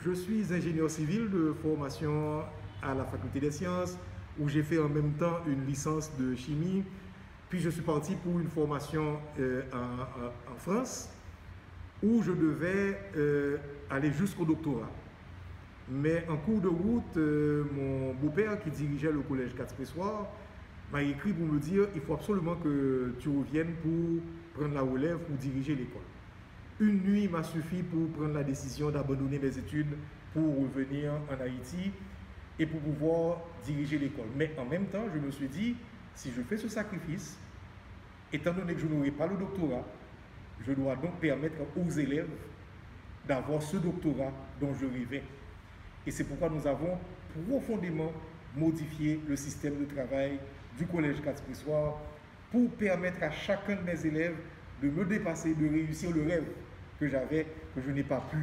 Je suis ingénieur civil de formation à la faculté des sciences, où j'ai fait en même temps une licence de chimie. Puis je suis parti pour une formation en France, où je devais aller jusqu'au doctorat. Mais en cours de route, mon beau-père qui dirigeait le collège 4 Pressoir m'a écrit pour me dire il faut absolument que tu reviennes pour prendre la relève, pour diriger l'école. Une nuit m'a suffi pour prendre la décision d'abandonner mes études pour revenir en Haïti et pour pouvoir diriger l'école. Mais en même temps, je me suis dit, si je fais ce sacrifice, étant donné que je n'aurai pas le doctorat, je dois donc permettre aux élèves d'avoir ce doctorat dont je rêvais. Et c'est pourquoi nous avons profondément modifié le système de travail du collège 4 Pressoir pour permettre à chacun de mes élèves de me dépasser, de réussir le rêve que j'avais, que je n'ai pas pu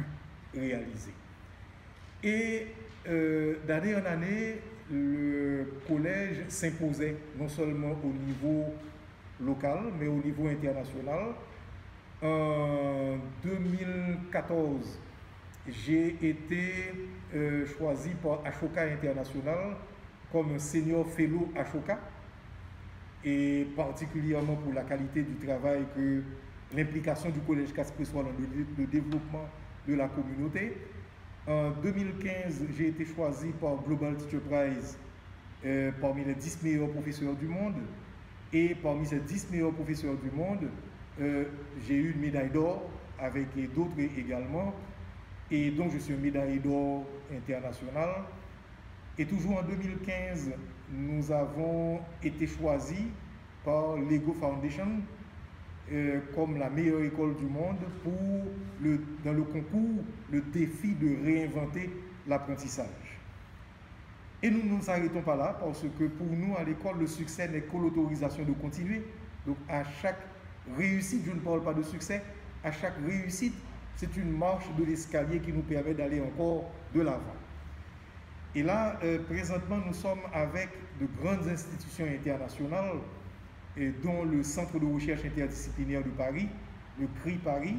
réaliser. Et d'année en année, le collège s'imposait non seulement au niveau local, mais au niveau international. En 2014, j'ai été choisi par Ashoka International comme senior fellow Ashoka, et particulièrement pour la qualité du travail que l'implication du collège 4 Pressoir dans le développement de la communauté. En 2015, j'ai été choisi par Global Teacher Prize parmi les 10 meilleurs professeurs du monde. Et parmi ces 10 meilleurs professeurs du monde, j'ai eu une médaille d'or avec d'autres également. Et donc je suis une médaille d'or internationale. Et toujours en 2015, nous avons été choisis par Lego Foundation comme la meilleure école du monde dans le concours, le défi de réinventer l'apprentissage. Et nous ne nous arrêtons pas là parce que pour nous, à l'école, le succès n'est que l'autorisation de continuer. Donc à chaque réussite, je ne parle pas de succès, à chaque réussite, c'est une marche de l'escalier qui nous permet d'aller encore de l'avant. Et là, présentement, nous sommes avec de grandes institutions internationales, dont le Centre de recherche interdisciplinaire de Paris, le CRI Paris,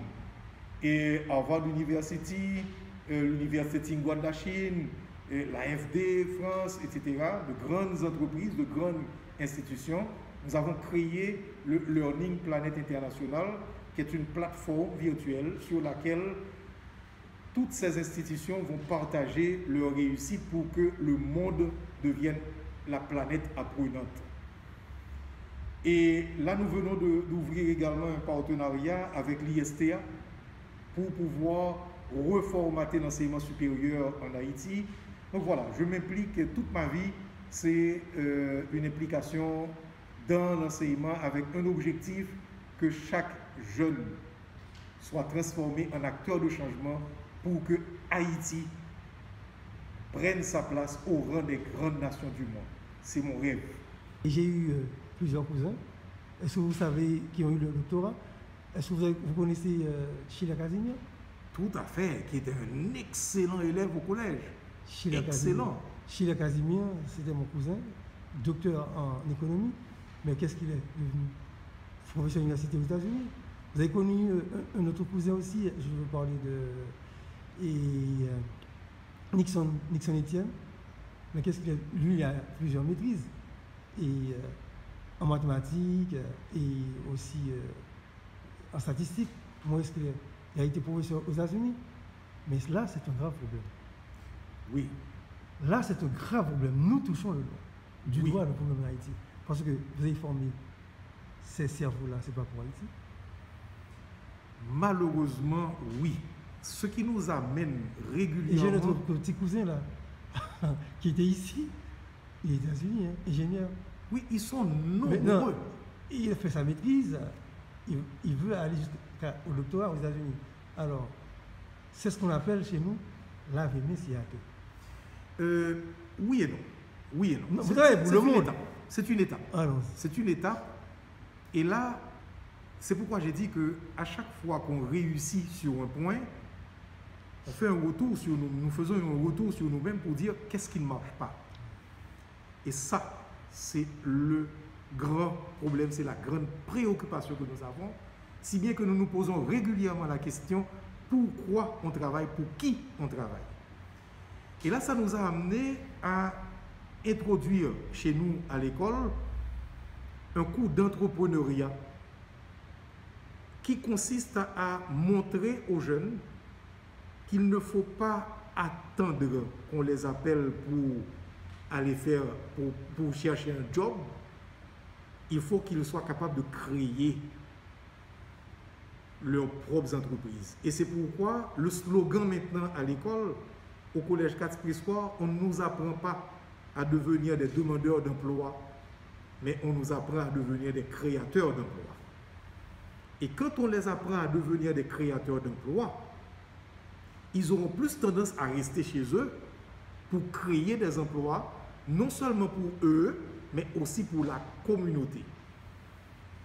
et Harvard University, l'Université Tsinghua de la Chine, l'AFD France, etc., de grandes entreprises, de grandes institutions. Nous avons créé le Learning Planet International, qui est une plateforme virtuelle sur laquelle toutes ces institutions vont partager leur réussite pour que le monde devienne la planète apprenante. Et là, nous venons d'ouvrir également un partenariat avec l'ISTA pour pouvoir reformater l'enseignement supérieur en Haïti. Donc voilà, je m'implique toute ma vie, c'est une implication dans l'enseignement avec un objectif que chaque jeune soit transformé en acteur de changement pour que Haïti prenne sa place au rang des grandes nations du monde. C'est mon rêve. J'ai eu plusieurs cousins. Est-ce que vous savez qui ont eu le doctorat? Est-ce que vous connaissez Sheila Casimir? Tout à fait, qui était un excellent élève au collège. Excellent. Sheila Casimir, c'était mon cousin, docteur en économie. Mais qu'est-ce qu'il est devenu? Professeur à l'université aux États-Unis. Vous avez connu un autre cousin aussi, je veux parler de Nixon Etienne. Mais qu'est-ce qu'il est? Lui, il a plusieurs maîtrises. Et en mathématiques et aussi en statistique. Moi, est-ce qu'il a été professeur aux États-Unis? Mais là, c'est un grave problème. Oui. Là, c'est un grave problème. Nous touchons du doigt le problème en Haïti. Parce que vous avez formé ces cerveaux-là, ce n'est pas pour Haïti. Malheureusement, oui. Ce qui nous amène régulièrement... Et j'ai notre petit cousin là, qui était ici, il est aux États-Unis, hein, ingénieur. Oui, ils sont nombreux. Non, il a fait sa maîtrise, il veut aller jusqu'au doctorat aux États-Unis. Alors, c'est ce qu'on appelle chez nous l'AVM CAP. Oui et non. Oui et non. Non, vous savez, pour le monde. C'est une étape. Alors, c'est une étape. Et là, c'est pourquoi j'ai dit qu'à chaque fois qu'on réussit sur un point, on fait un retour sur nous faisons un retour sur nous-mêmes pour dire qu'est-ce qui ne marche pas. Et ça, c'est le grand problème, c'est la grande préoccupation que nous avons, si bien que nous nous posons régulièrement la question pourquoi on travaille, pour qui on travaille. Et là, ça nous a amené à introduire chez nous à l'école un cours d'entrepreneuriat qui consiste à montrer aux jeunes qu'il ne faut pas attendre qu'on les appelle pour aller faire, pour chercher un job. Il faut qu'ils soient capables de créer leurs propres entreprises. Et c'est pourquoi le slogan maintenant à l'école, au collège 4 Pressoir, on ne nous apprend pas à devenir des demandeurs d'emploi, mais on nous apprend à devenir des créateurs d'emploi. Et quand on les apprend à devenir des créateurs d'emploi, ils auront plus tendance à rester chez eux pour créer des emplois, non seulement pour eux, mais aussi pour la communauté.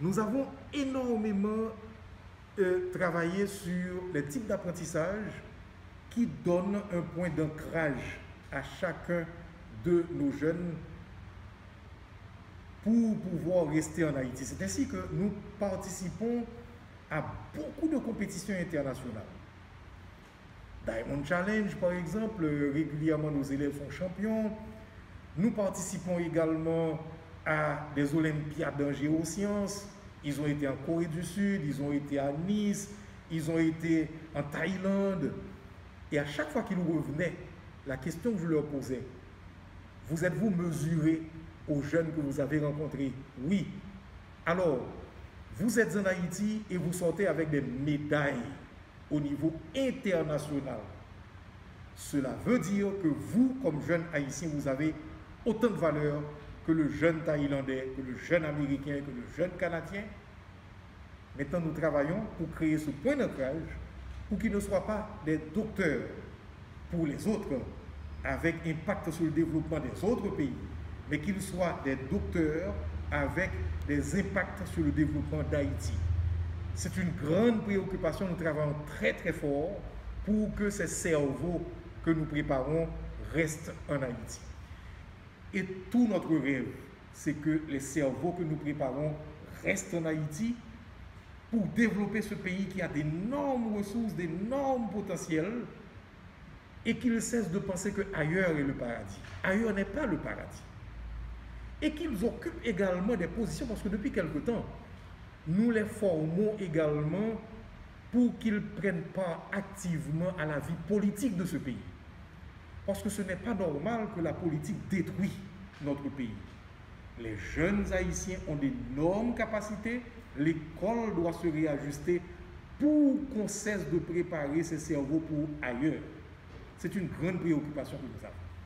Nous avons énormément travaillé sur les types d'apprentissage qui donnent un point d'ancrage à chacun de nos jeunes pour pouvoir rester en Haïti. C'est ainsi que nous participons à beaucoup de compétitions internationales. Diamond Challenge, par exemple, régulièrement nos élèves sont champions. Nous participons également à des Olympiades en géosciences. Ils ont été en Corée du Sud, ils ont été à Nice, ils ont été en Thaïlande. Et à chaque fois qu'ils revenaient, la question que je leur posais, vous êtes-vous mesuré aux jeunes que vous avez rencontrés? Oui. Alors, vous êtes en Haïti et vous sortez avec des médailles au niveau international. Cela veut dire que vous, comme jeune Haïtien, vous avez autant de valeur que le jeune Thaïlandais, que le jeune Américain, que le jeune Canadien. Maintenant, nous travaillons pour créer ce point d'ancrage pour qu'ils ne soient pas des docteurs pour les autres, avec impact sur le développement des autres pays, mais qu'ils soient des docteurs avec des impacts sur le développement d'Haïti. C'est une grande préoccupation, nous travaillons très très fort pour que ces cerveaux que nous préparons restent en Haïti. Et tout notre rêve, c'est que les cerveaux que nous préparons restent en Haïti pour développer ce pays qui a d'énormes ressources, d'énormes potentiels, et qu'ils cessent de penser qu'ailleurs est le paradis. Ailleurs n'est pas le paradis. Et qu'ils occupent également des positions, parce que depuis quelque temps, nous les formons également pour qu'ils prennent part activement à la vie politique de ce pays. Parce que ce n'est pas normal que la politique détruise notre pays. Les jeunes Haïtiens ont d'énormes capacités, l'école doit se réajuster pour qu'on cesse de préparer ses cerveaux pour ailleurs. C'est une grande préoccupation que nous avons.